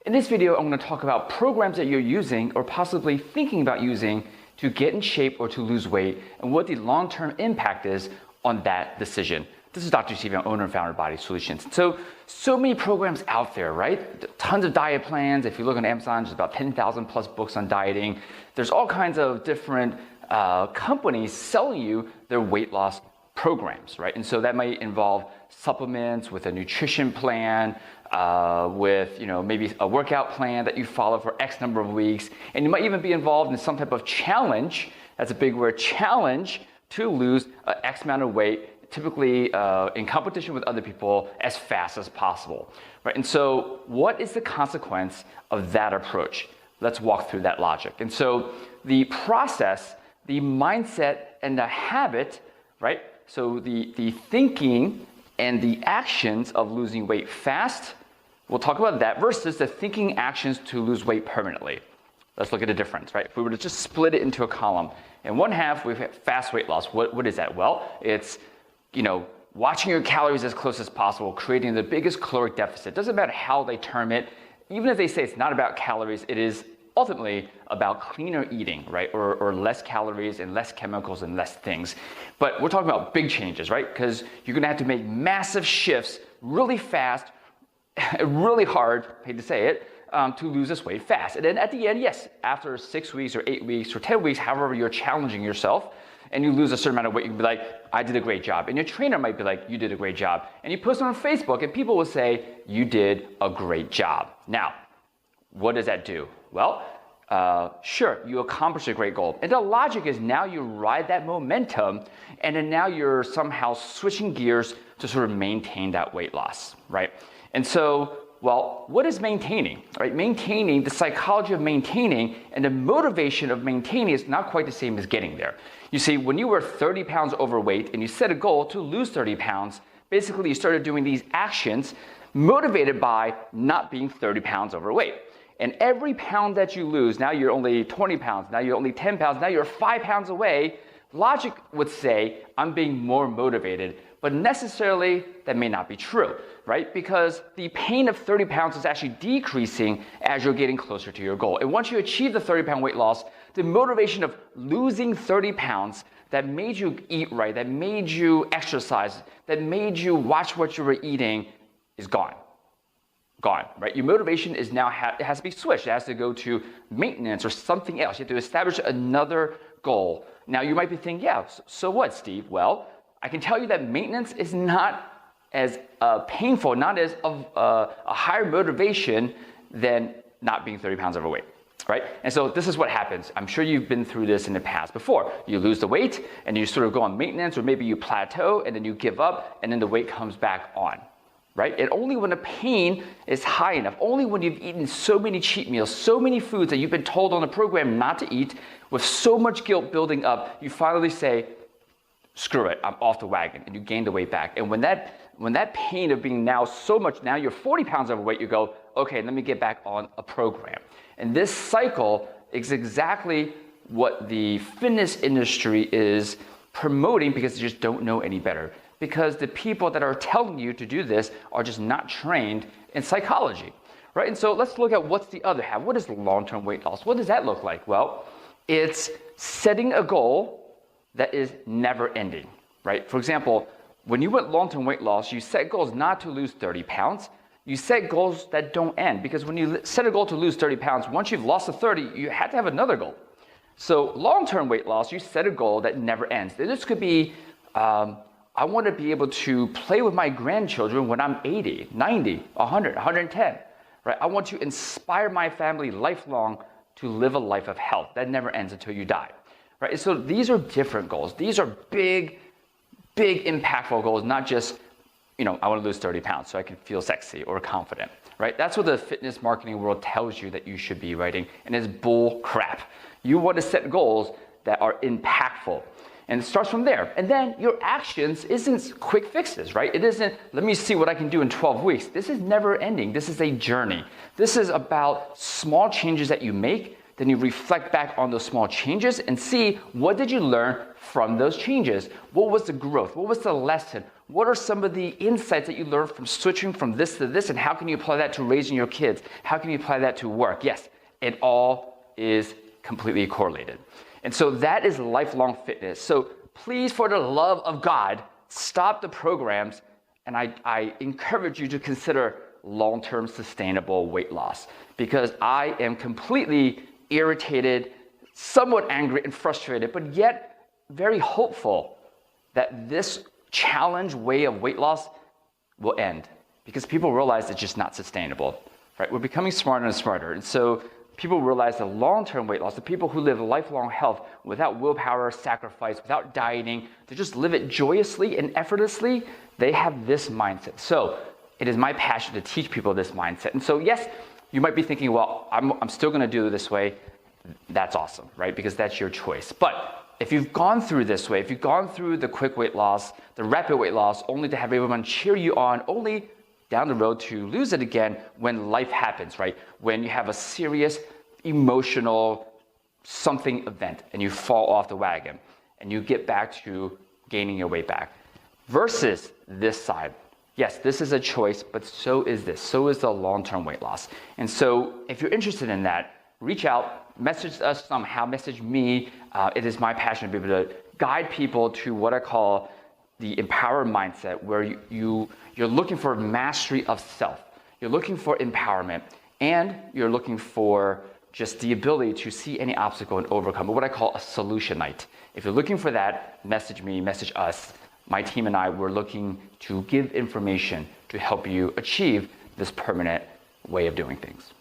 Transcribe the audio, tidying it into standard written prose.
In this video, I'm going to talk about programs that you're using or possibly thinking about using to get in shape or to lose weight and what the long-term impact is on that decision. This is Dr. Steve, owner and founder of Body Solutions. So many programs out there, right? Tons of diet plans. If you look on Amazon, there's about 10,000 plus books on dieting. There's all kinds of different companies selling you their weight loss programs, right? And so that might involve supplements with a nutrition plan, with maybe a workout plan that you follow for X number of weeks, and you might even be involved in some type of challenge. That's a big word, challenge, to lose X amount of weight, typically in competition with other people as fast as possible, right? And so what is the consequence of that approach? Let's walk through that logic. And so the process, the mindset, and the habit, right? So the thinking and the actions of losing weight fast, we'll talk about that, versus the thinking actions to lose weight permanently. Let's look at the difference, right? If we were to just split it into a column, in one half we've had fast weight loss. What is that? Well, it's watching your calories as close as possible, creating the biggest caloric deficit. Doesn't matter how they term it. Even if they say it's not about calories, it is ultimately about cleaner eating, right? Or less calories and less chemicals and less things. But we're talking about big changes, right? Because you're gonna have to make massive shifts really fast, really hard, hate to say it, to lose this weight fast. And then at the end, yes, after 6 weeks or 8 weeks or 10 weeks, however you're challenging yourself, and you lose a certain amount of weight, you can be like, I did a great job. And your trainer might be like, you did a great job. And you post it on Facebook and people will say, you did a great job. Now, what does that do? Well, sure, you accomplished a great goal. And the logic is now you ride that momentum and then now you're somehow switching gears to sort of maintain that weight loss, right? And so, well, what is maintaining, right? Maintaining, the psychology of maintaining and the motivation of maintaining is not quite the same as getting there. You see, when you were 30 pounds overweight and you set a goal to lose 30 pounds, basically you started doing these actions motivated by not being 30 pounds overweight. And every pound that you lose, now you're only 20 pounds, now you're only 10 pounds, now you're 5 pounds away, logic would say, I'm being more motivated, but necessarily that may not be true, right? Because the pain of 30 pounds is actually decreasing as you're getting closer to your goal. And once you achieve the 30-pound weight loss, the motivation of losing 30 pounds that made you eat right, that made you exercise, that made you watch what you were eating is gone. Gone, right? Your motivation is now it has to be switched. It has to go to maintenance or something else. You have to establish another goal. Now you might be thinking, yeah, so what, Steve? Well, I can tell you that maintenance is not as painful, not as of a higher motivation than not being 30 pounds overweight, right? And so this is what happens. I'm sure you've been through this in the past before. You lose the weight and you sort of go on maintenance, or maybe you plateau and then you give up and then the weight comes back on. Right? And only when the pain is high enough, only when you've eaten so many cheat meals, so many foods that you've been told on the program not to eat, with so much guilt building up, you finally say, screw it, I'm off the wagon, and you gain the weight back. And when that pain of being now so much, now you're 40 pounds overweight, you go, okay, let me get back on a program. And this cycle is exactly what the fitness industry is promoting because they just don't know any better. Because the people that are telling you to do this are just not trained in psychology, right? And so let's look at what's the other half. What is long-term weight loss? What does that look like? Well, it's setting a goal that is never ending, right? For example, when you went long-term weight loss, you set goals not to lose 30 pounds. You set goals that don't end, because when you set a goal to lose 30 pounds, once you've lost the 30, you had to have another goal. So long-term weight loss, you set a goal that never ends. This could be, I want to be able to play with my grandchildren when I'm 80, 90, 100, 110, right? I want to inspire my family lifelong to live a life of health that never ends until you die, right? So these are different goals. These are big, big impactful goals, not just, I want to lose 30 pounds so I can feel sexy or confident, right? That's what the fitness marketing world tells you that you should be writing, and it's bull crap. You want to set goals that are impactful. And it starts from there. And then your actions isn't quick fixes, right? It isn't, let me see what I can do in 12 weeks. This is never ending. This is a journey. This is about small changes that you make then you reflect back on those small changes and see what did you learn from those changes? What was the growth? What was the lesson? What are some of the insights that you learned from switching from this to this, and how can you apply that to raising your kids? How can you apply that to work? Yes, it all is completely correlated. And so that is lifelong fitness. So please, for the love of God, stop the programs, and I encourage you to consider long-term sustainable weight loss, because I am completely irritated, somewhat angry and frustrated, but yet very hopeful that this challenge way of weight loss will end, because people realize it's just not sustainable, right? We're becoming smarter and smarter. And so people realize that long-term weight loss, the people who live lifelong health without willpower, sacrifice, without dieting, to just live it joyously and effortlessly, they have this mindset. So it is my passion to teach people this mindset. And so yes, you might be thinking, well, I'm still gonna do it this way. That's awesome, right? Because that's your choice. But if you've gone through this way, if you've gone through the quick weight loss, the rapid weight loss, only to have everyone cheer you on, only down the road to lose it again when life happens, right? When you have a serious emotional something event and you fall off the wagon and you get back to gaining your weight back. Versus this side. Yes, this is a choice, but so is this. So is the long-term weight loss. And so if you're interested in that, reach out, message us somehow, message me. It is my passion to be able to guide people to what I call the empowered mindset, where you're looking for mastery of self. You're looking for empowerment, and you're looking for just the ability to see any obstacle and overcome it, what I call a solution night. If you're looking for that, message me, message us. My team and I, we're looking to give information to help you achieve this permanent way of doing things.